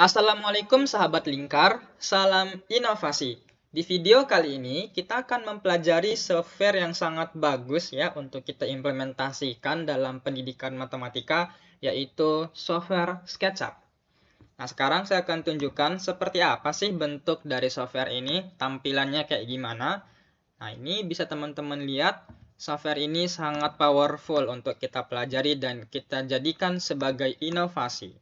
Assalamualaikum sahabat lingkar, salam inovasi. Di video kali ini kita akan mempelajari software yang sangat bagus ya untuk kita implementasikan dalam pendidikan matematika, yaitu software SketchUp. Nah, sekarang saya akan tunjukkan seperti apa sih bentuk dari software ini, tampilannya kayak gimana. Nah, ini bisa teman-teman lihat, software ini sangat powerful untuk kita pelajari dan kita jadikan sebagai inovasi.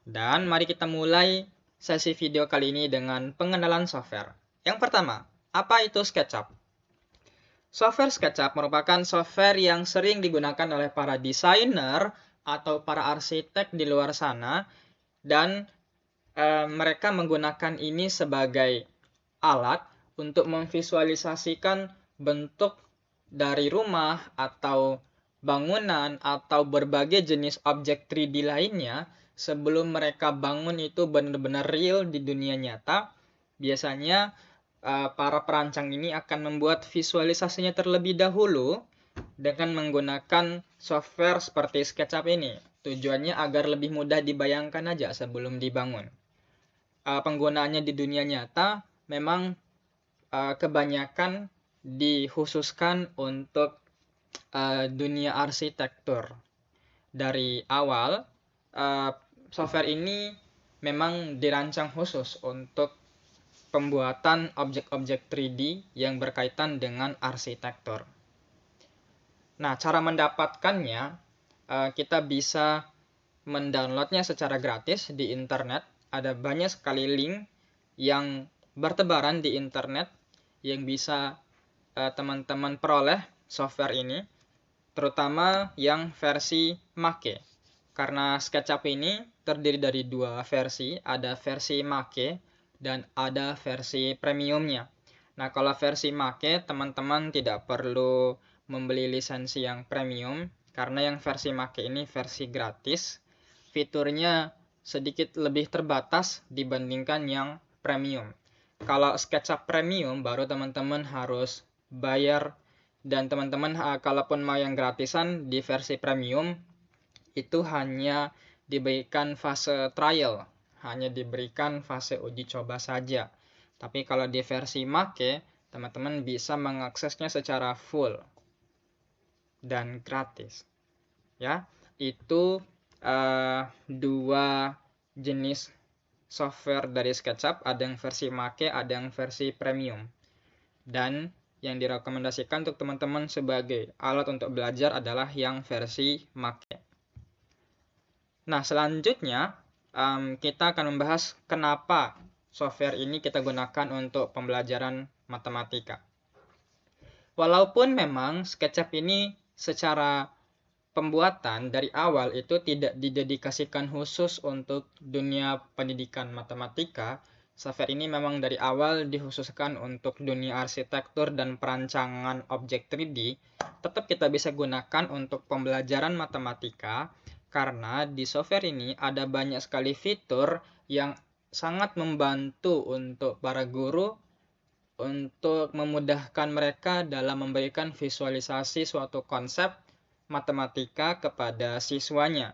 Dan mari kita mulai sesi video kali ini dengan pengenalan software. Yang pertama, apa itu SketchUp? Software SketchUp merupakan software yang sering digunakan oleh para desainer atau para arsitek di luar sana, dan mereka menggunakan ini sebagai alat untuk memvisualisasikan bentuk dari rumah atau bangunan atau berbagai jenis objek 3D lainnya. Sebelum mereka bangun itu benar-benar real di dunia nyata, biasanya para perancang ini akan membuat visualisasinya terlebih dahulu dengan menggunakan software seperti SketchUp ini. Tujuannya agar lebih mudah dibayangkan aja sebelum dibangun. Penggunaannya di dunia nyata memang kebanyakan dikhususkan untuk dunia arsitektur. Dari awal, software ini memang dirancang khusus untuk pembuatan objek-objek 3D yang berkaitan dengan arsitektur. Nah, cara mendapatkannya, kita bisa mendownloadnya secara gratis di internet. Ada banyak sekali link yang bertebaran di internet yang bisa teman-teman peroleh software ini, terutama yang versi Make. Karena SketchUp ini terdiri dari dua versi, ada versi Make dan ada versi premiumnya. Nah, kalau versi Make, teman-teman tidak perlu membeli lisensi yang premium, karena yang versi Make ini versi gratis. Fiturnya sedikit lebih terbatas dibandingkan yang premium. Kalau SketchUp premium, baru teman-teman harus bayar, dan teman-teman kalaupun mau yang gratisan di versi premium, itu hanya diberikan fase trial, hanya diberikan fase uji coba saja. Tapi kalau di versi Make, teman-teman bisa mengaksesnya secara full dan gratis. Ya, itu dua jenis software dari SketchUp, ada yang versi Make, ada yang versi premium. Dan yang direkomendasikan untuk teman-teman sebagai alat untuk belajar adalah yang versi Make. Nah, selanjutnya kita akan membahas kenapa software ini kita gunakan untuk pembelajaran matematika. Walaupun memang SketchUp ini secara pembuatan dari awal itu tidak didedikasikan khusus untuk dunia pendidikan matematika, software ini memang dari awal dikhususkan untuk dunia arsitektur dan perancangan objek 3D, tetap kita bisa gunakan untuk pembelajaran matematika, karena di software ini ada banyak sekali fitur yang sangat membantu untuk para guru untuk memudahkan mereka dalam memberikan visualisasi suatu konsep matematika kepada siswanya.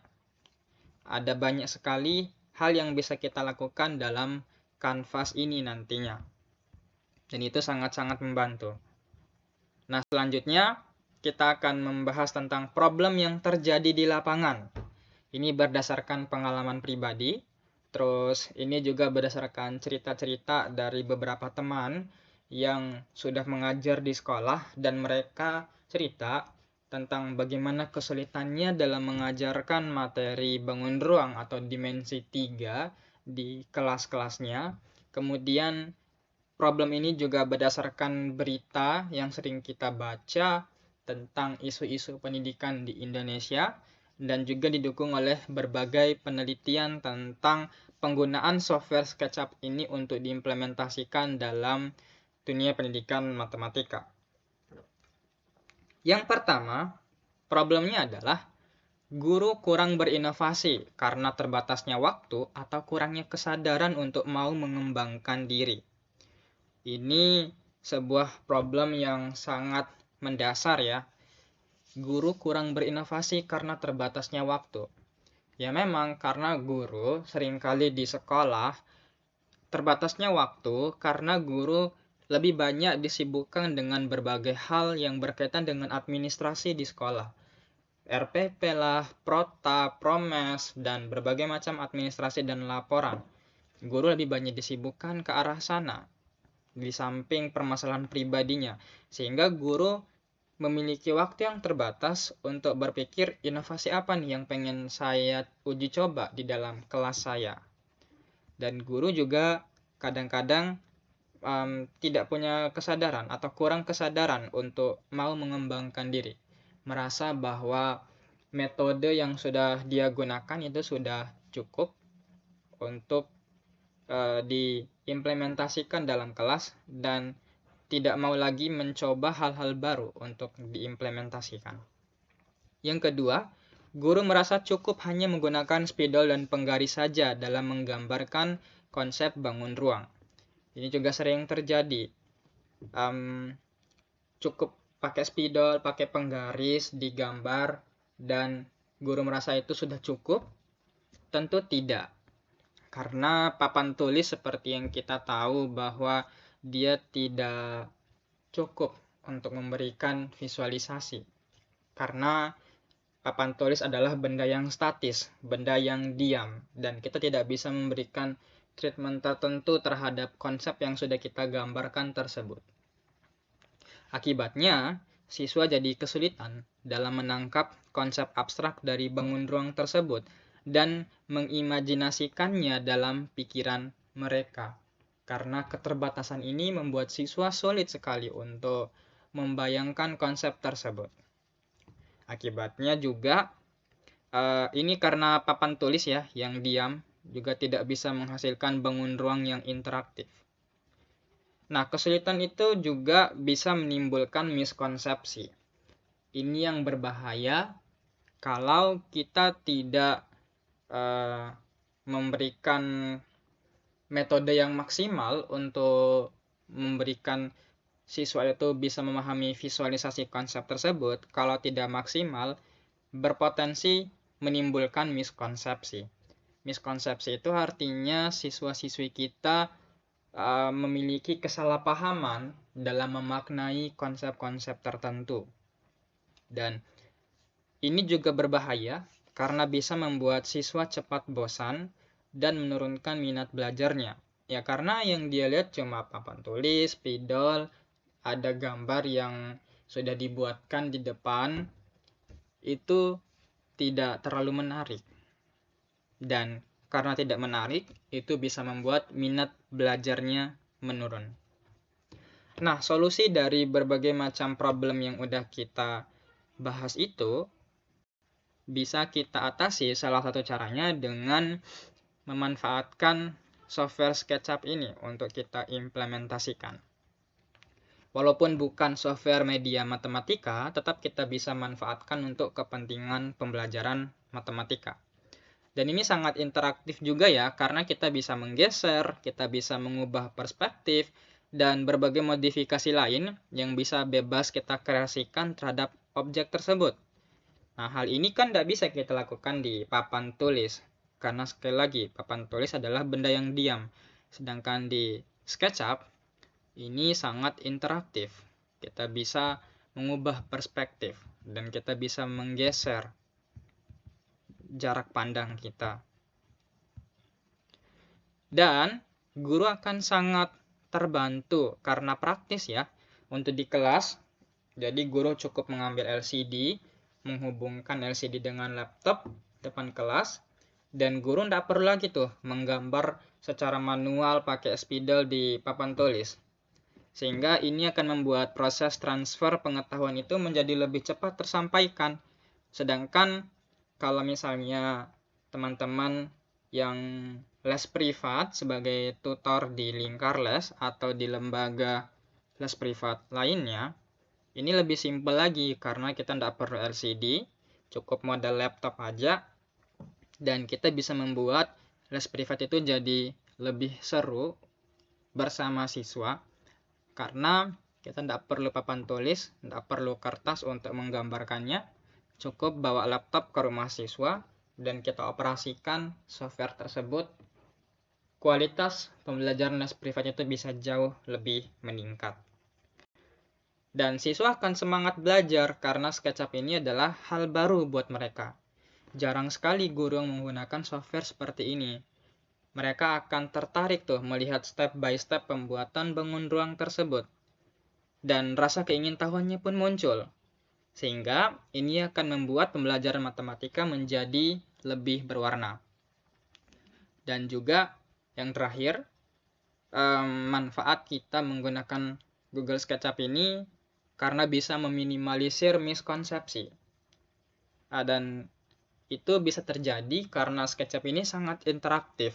Ada banyak sekali hal yang bisa kita lakukan dalam kanvas ini nantinya. Dan itu sangat-sangat membantu. Nah, selanjutnya kita akan membahas tentang problem yang terjadi di lapangan. Ini berdasarkan pengalaman pribadi. Terus ini juga berdasarkan cerita-cerita dari beberapa teman yang sudah mengajar di sekolah, dan mereka cerita tentang bagaimana kesulitannya dalam mengajarkan materi bangun ruang atau dimensi 3 di kelas-kelasnya. Kemudian problem ini juga berdasarkan berita yang sering kita baca tentang isu-isu pendidikan di Indonesia, dan juga didukung oleh berbagai penelitian tentang penggunaan software SketchUp ini untuk diimplementasikan dalam dunia pendidikan matematika. Yang pertama, problemnya adalah guru kurang berinovasi karena terbatasnya waktu atau kurangnya kesadaran untuk mau mengembangkan diri. Ini sebuah problem yang sangat mendasar ya. Guru kurang berinovasi karena terbatasnya waktu. Ya memang karena guru seringkali di sekolah terbatasnya waktu karena guru lebih banyak disibukkan dengan berbagai hal yang berkaitan dengan administrasi di sekolah. RPP lah, Prota, Promes, dan berbagai macam administrasi dan laporan. Guru lebih banyak disibukkan ke arah sana, di samping permasalahan pribadinya. Sehingga guru memiliki waktu yang terbatas untuk berpikir inovasi apa nih yang pengen saya uji coba di dalam kelas saya. Dan guru juga kadang-kadang tidak punya kesadaran atau kurang kesadaran untuk mau mengembangkan diri. Merasa bahwa metode yang sudah dia gunakan itu sudah cukup untuk diimplementasikan dalam kelas dan tidak mau lagi mencoba hal-hal baru untuk diimplementasikan. Yang kedua, guru merasa cukup hanya menggunakan spidol dan penggaris saja dalam menggambarkan konsep bangun ruang. Ini juga sering terjadi. Cukup pakai spidol, pakai penggaris, digambar, dan guru merasa itu sudah cukup? Tentu tidak. Karena papan tulis seperti yang kita tahu bahwa dia tidak cukup untuk memberikan visualisasi. Karena papan tulis adalah benda yang statis, benda yang diam, dan kita tidak bisa memberikan treatment tertentu terhadap konsep yang sudah kita gambarkan tersebut. Akibatnya, siswa jadi kesulitan dalam menangkap konsep abstrak dari bangun ruang tersebut dan mengimajinasikannya dalam pikiran mereka. Karena keterbatasan ini membuat siswa sulit sekali untuk membayangkan konsep tersebut. Akibatnya juga ini karena papan tulis ya yang diam juga tidak bisa menghasilkan bangun ruang yang interaktif. Nah, kesulitan itu juga bisa menimbulkan miskonsepsi. Ini yang berbahaya kalau kita tidak memberikan metode yang maksimal untuk memberikan siswa itu bisa memahami visualisasi konsep tersebut. Kalau tidak maksimal, berpotensi menimbulkan miskonsepsi. Miskonsepsi itu artinya siswa-siswi kita memiliki kesalahpahaman dalam memaknai konsep-konsep tertentu. Dan ini juga berbahaya karena bisa membuat siswa cepat bosan dan menurunkan minat belajarnya. Ya karena yang dia lihat cuma papan tulis, spidol, ada gambar yang sudah dibuatkan di depan, itu tidak terlalu menarik. Dan karena tidak menarik, itu bisa membuat minat belajarnya menurun. Nah, solusi dari berbagai macam problem yang udah kita bahas itu bisa kita atasi salah satu caranya dengan memanfaatkan software SketchUp ini untuk kita implementasikan. Walaupun bukan software media matematika, tetap kita bisa manfaatkan untuk kepentingan pembelajaran matematika. Dan ini sangat interaktif juga ya, karena kita bisa menggeser, kita bisa mengubah perspektif, dan berbagai modifikasi lain yang bisa bebas kita kreasikan terhadap objek tersebut. Nah, hal ini kan tidak bisa kita lakukan di papan tulis, karena sekali lagi, papan tulis adalah benda yang diam. Sedangkan di SketchUp, ini sangat interaktif. Kita bisa mengubah perspektif, dan kita bisa menggeser jarak pandang kita. Dan guru akan sangat terbantu karena praktis ya untuk di kelas. Jadi guru cukup mengambil LCD, menghubungkan LCD dengan laptop depan kelas, dan guru tidak perlu lagi tuh menggambar secara manual pakai spidol di papan tulis. Sehingga ini akan membuat proses transfer pengetahuan itu menjadi lebih cepat tersampaikan. Sedangkan kalau misalnya teman-teman yang les privat sebagai tutor di lingkar les atau di lembaga les privat lainnya, ini lebih simpel lagi karena kita tidak perlu LCD, cukup modal laptop aja, dan kita bisa membuat les privat itu jadi lebih seru bersama siswa karena kita tidak perlu papan tulis, tidak perlu kertas untuk menggambarkannya, cukup bawa laptop ke rumah siswa, dan kita operasikan software tersebut, kualitas pembelajaran les privat itu bisa jauh lebih meningkat. Dan siswa akan semangat belajar karena SketchUp ini adalah hal baru buat mereka. Jarang sekali guru yang menggunakan software seperti ini. Mereka akan tertarik tuh melihat step by step pembuatan bangun ruang tersebut. Dan rasa keingintahuannya pun muncul. Sehingga ini akan membuat pembelajaran matematika menjadi lebih berwarna. Dan juga yang terakhir, manfaat kita menggunakan Google SketchUp ini karena bisa meminimalisir miskonsepsi. Dan itu bisa terjadi karena SketchUp ini sangat interaktif,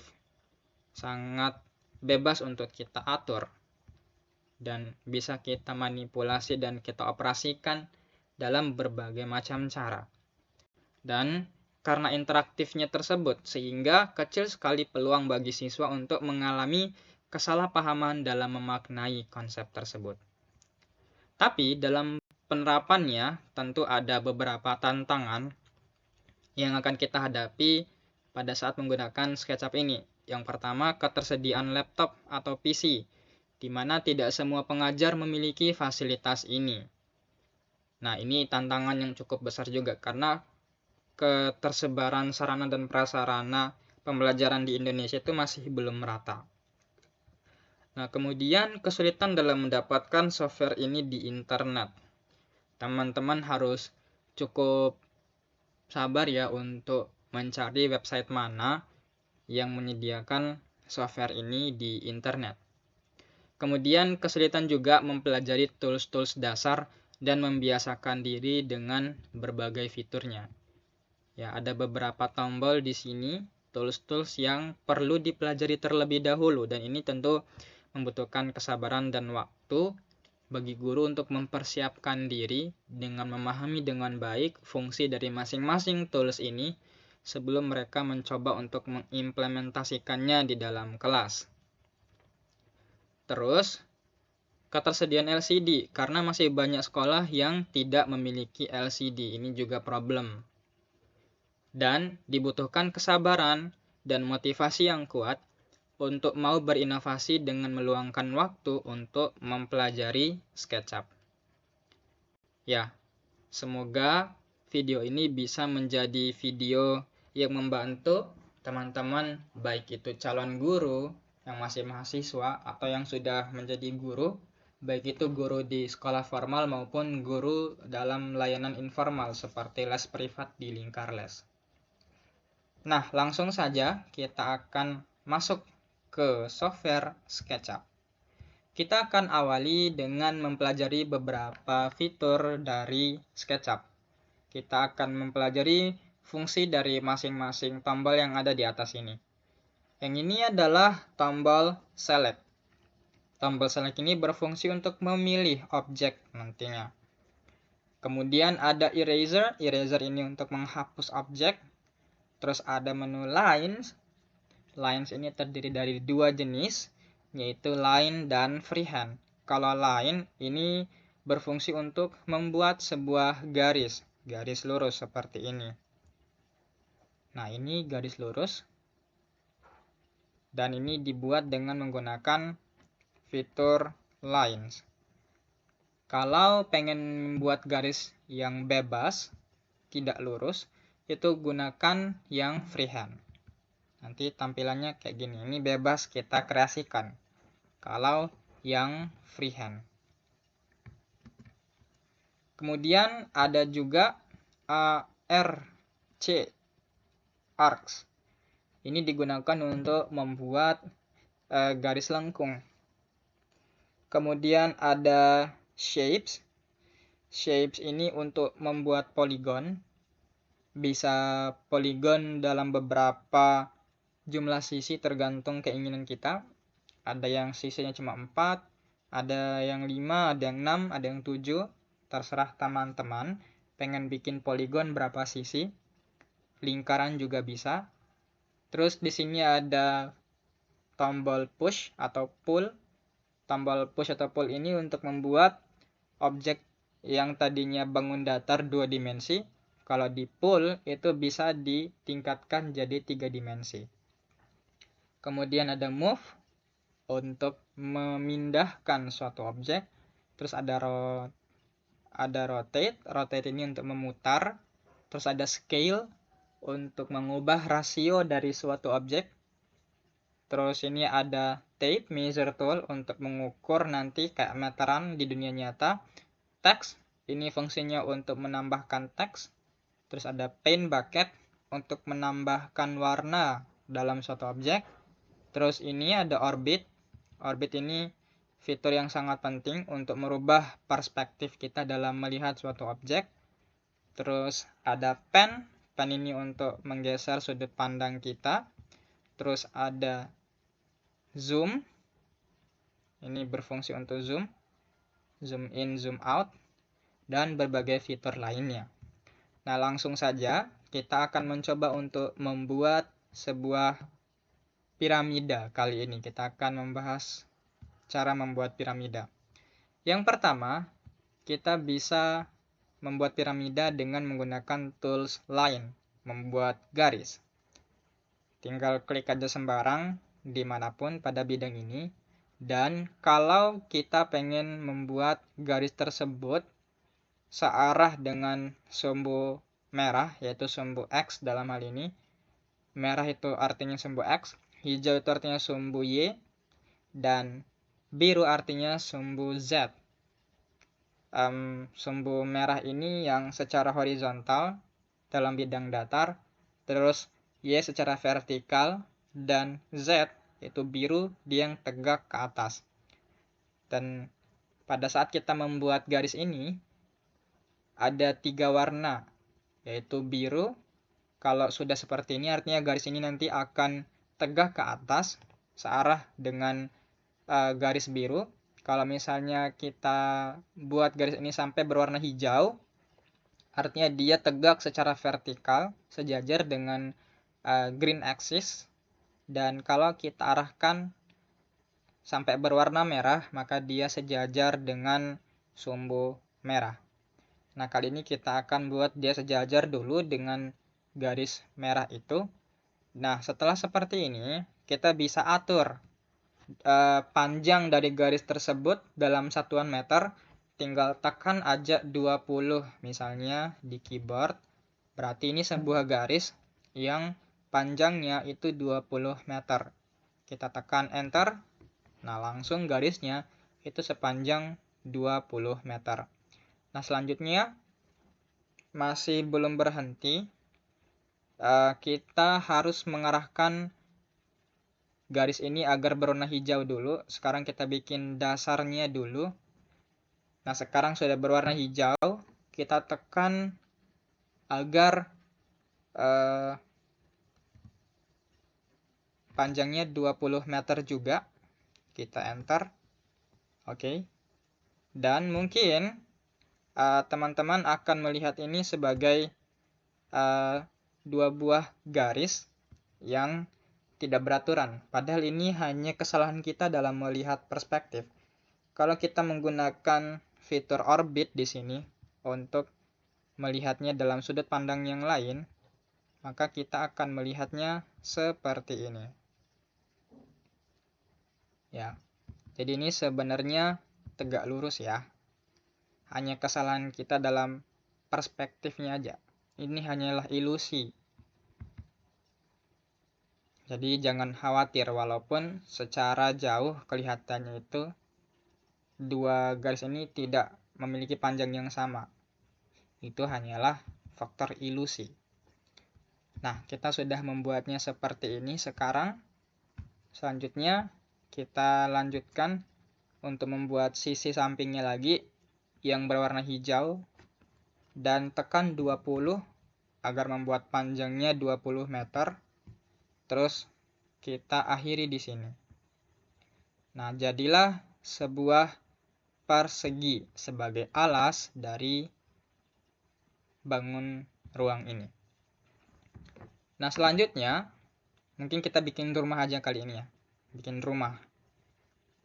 sangat bebas untuk kita atur, dan bisa kita manipulasi dan kita operasikan dalam berbagai macam cara. Dan karena interaktifnya tersebut, sehingga kecil sekali peluang bagi siswa untuk mengalami kesalahpahaman dalam memaknai konsep tersebut. Tapi dalam penerapannya tentu ada beberapa tantangan yang akan kita hadapi pada saat menggunakan SketchUp ini. Yang pertama, ketersediaan laptop atau PC, di mana tidak semua pengajar memiliki fasilitas ini. Nah, ini tantangan yang cukup besar juga karena ketersebaran sarana dan prasarana pembelajaran di Indonesia itu masih belum merata. Nah, kemudian kesulitan dalam mendapatkan software ini di internet. Teman-teman harus cukup sabar ya untuk mencari website mana yang menyediakan software ini di internet. Kemudian kesulitan juga mempelajari tools-tools dasar dan membiasakan diri dengan berbagai fiturnya. Ya, ada beberapa tombol di sini, tools-tools yang perlu dipelajari terlebih dahulu, dan ini tentu membutuhkan kesabaran dan waktu bagi guru untuk mempersiapkan diri dengan memahami dengan baik fungsi dari masing-masing tools ini sebelum mereka mencoba untuk mengimplementasikannya di dalam kelas. Terus, ketersediaan LCD, karena masih banyak sekolah yang tidak memiliki LCD, ini juga problem. Dan dibutuhkan kesabaran dan motivasi yang kuat untuk mau berinovasi dengan meluangkan waktu untuk mempelajari SketchUp. Ya, semoga video ini bisa menjadi video yang membantu teman-teman, baik itu calon guru yang masih mahasiswa atau yang sudah menjadi guru, baik itu guru di sekolah formal maupun guru dalam layanan informal seperti les privat di Lingkar Les. Nah, langsung saja kita akan masuk ke software SketchUp. Kita akan awali dengan mempelajari beberapa fitur dari SketchUp. Kita akan mempelajari fungsi dari masing-masing tombol yang ada di atas ini. Yang ini adalah tombol Select. Tombol Select ini berfungsi untuk memilih objek nantinya. Kemudian ada Eraser. Eraser ini untuk menghapus objek. Terus ada menu Lines. Lines ini terdiri dari dua jenis, yaitu line dan freehand. Kalau line ini berfungsi untuk membuat sebuah garis lurus seperti ini. Nah, ini garis lurus. Dan ini dibuat dengan menggunakan fitur lines. Kalau pengen membuat garis yang bebas, tidak lurus, itu gunakan yang freehand. Nanti tampilannya kayak gini. Ini bebas kita kreasikan. Kalau yang freehand. Kemudian ada juga ARC, arcs. Ini digunakan untuk membuat garis lengkung. Kemudian ada shapes. Shapes ini untuk membuat poligon. Bisa poligon dalam beberapa jumlah sisi tergantung keinginan kita. Ada yang sisinya cuma 4, ada yang 5, ada yang 6, ada yang 7. Terserah teman-teman pengen bikin poligon berapa sisi. Lingkaran juga bisa. Terus di sini ada tombol push atau pull. Tombol push atau pull ini untuk membuat objek yang tadinya bangun datar 2 dimensi Kalau di pool itu bisa ditingkatkan jadi 3 dimensi. Kemudian ada move untuk memindahkan suatu objek. Terus ada rotate. Rotate ini untuk memutar. Terus ada scale untuk mengubah rasio dari suatu objek. Terus ini ada tape measure tool untuk mengukur nanti kayak meteran di dunia nyata. Text ini fungsinya untuk menambahkan teks. Terus ada paint bucket untuk menambahkan warna dalam suatu objek. Terus ini ada orbit. Orbit ini fitur yang sangat penting untuk merubah perspektif kita dalam melihat suatu objek. Terus ada pen. Pen ini untuk menggeser sudut pandang kita. Terus ada zoom. Ini berfungsi untuk zoom. Zoom in, zoom out. Dan berbagai fitur lainnya. Nah, langsung saja kita akan mencoba untuk membuat sebuah piramida. Kali ini kita akan membahas cara membuat piramida. Yang pertama, kita bisa membuat piramida dengan menggunakan tools line, membuat garis. Tinggal klik aja sembarang dimanapun pada bidang ini. Dan kalau kita pengen membuat garis tersebut searah dengan sumbu merah, yaitu sumbu X dalam hal ini. Merah itu artinya sumbu X, hijau itu artinya sumbu Y, dan biru artinya sumbu Z. Sumbu merah ini yang secara horizontal dalam bidang datar, terus Y secara vertikal, dan Z itu biru dia yang tegak ke atas. Dan pada saat kita membuat garis ini, ada 3 warna, yaitu biru. Kalau sudah seperti ini artinya garis ini nanti akan tegak ke atas searah dengan garis biru. Kalau misalnya kita buat garis ini sampai berwarna hijau, artinya dia tegak secara vertikal sejajar dengan green axis. Dan kalau kita arahkan sampai berwarna merah, maka dia sejajar dengan sumbu merah. Nah, kali ini kita akan buat dia sejajar dulu dengan garis merah itu. Nah, setelah seperti ini, kita bisa atur panjang dari garis tersebut dalam satuan meter. Tinggal tekan aja 20 misalnya di keyboard. Berarti ini sebuah garis yang panjangnya itu 20 meter. Kita tekan enter. Nah, langsung garisnya itu sepanjang 20 meter. Nah, selanjutnya masih belum berhenti. Kita harus mengarahkan garis ini agar berwarna hijau dulu. Sekarang kita bikin dasarnya dulu. Nah, sekarang sudah berwarna hijau. Kita tekan agar panjangnya 20 meter juga. Kita enter. Oke. Dan mungkin teman-teman akan melihat ini sebagai 2 buah garis yang tidak beraturan. Padahal ini hanya kesalahan kita dalam melihat perspektif. Kalau kita menggunakan fitur orbit di sini untuk melihatnya dalam sudut pandang yang lain, maka kita akan melihatnya seperti ini. Ya. Jadi ini sebenarnya tegak lurus ya. Hanya kesalahan kita dalam perspektifnya aja. Ini hanyalah ilusi. Jadi jangan khawatir walaupun secara jauh kelihatannya itu 2 garis ini tidak memiliki panjang yang sama. Itu hanyalah faktor ilusi. Nah, kita sudah membuatnya seperti ini sekarang. Selanjutnya kita lanjutkan untuk membuat sisi sampingnya lagi yang berwarna hijau dan tekan 20 agar membuat panjangnya 20 meter. Terus kita akhiri di sini. Nah, jadilah sebuah persegi sebagai alas dari bangun ruang ini. Nah, selanjutnya mungkin kita bikin rumah aja kali ini ya. Bikin rumah.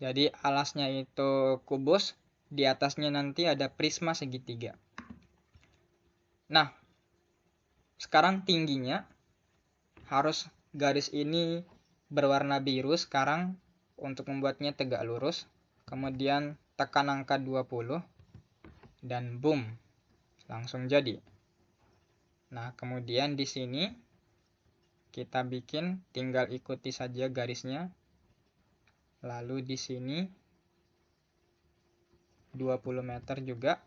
Jadi alasnya itu kubus, di atasnya nanti ada prisma segitiga. Nah, Sekarang tingginya harus garis ini berwarna biru sekarang untuk membuatnya tegak lurus. Kemudian tekan angka 20 dan boom, langsung jadi. Nah, kemudian di sini kita bikin, tinggal ikuti saja garisnya. Lalu di sini 20 meter juga.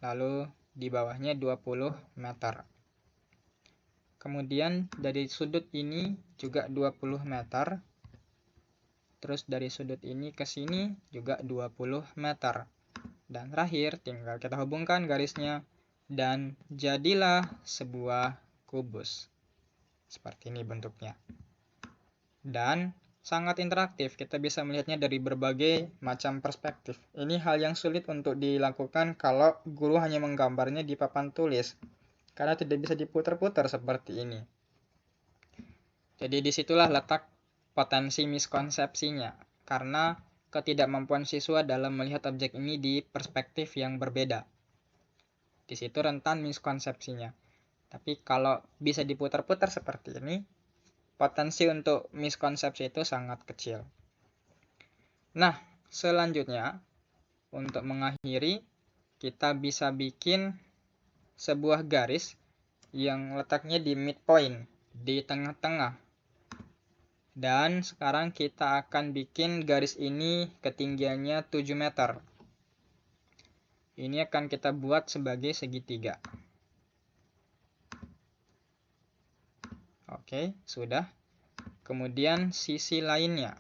Lalu di bawahnya 20 meter. Kemudian dari sudut ini juga 20 meter. Terus dari sudut ini ke sini juga 20 meter. Dan terakhir tinggal kita hubungkan garisnya dan jadilah sebuah kubus. Seperti ini bentuknya. Dan sangat interaktif, kita bisa melihatnya dari berbagai macam perspektif. Ini hal yang sulit untuk dilakukan kalau guru hanya menggambarnya di papan tulis, karena tidak bisa diputar-putar seperti ini. Jadi disitulah letak potensi miskonsepsinya, karena ketidakmampuan siswa dalam melihat objek ini di perspektif yang berbeda. Di situ rentan miskonsepsinya. Tapi kalau bisa diputar-putar seperti ini, potensi untuk miskonsepsi itu sangat kecil. Nah, selanjutnya untuk mengakhiri, kita bisa bikin sebuah garis yang letaknya di midpoint, di tengah-tengah. Dan sekarang kita akan bikin garis ini ketinggiannya 7 meter. Ini akan kita buat sebagai segitiga. Oke, sudah. Kemudian sisi lainnya.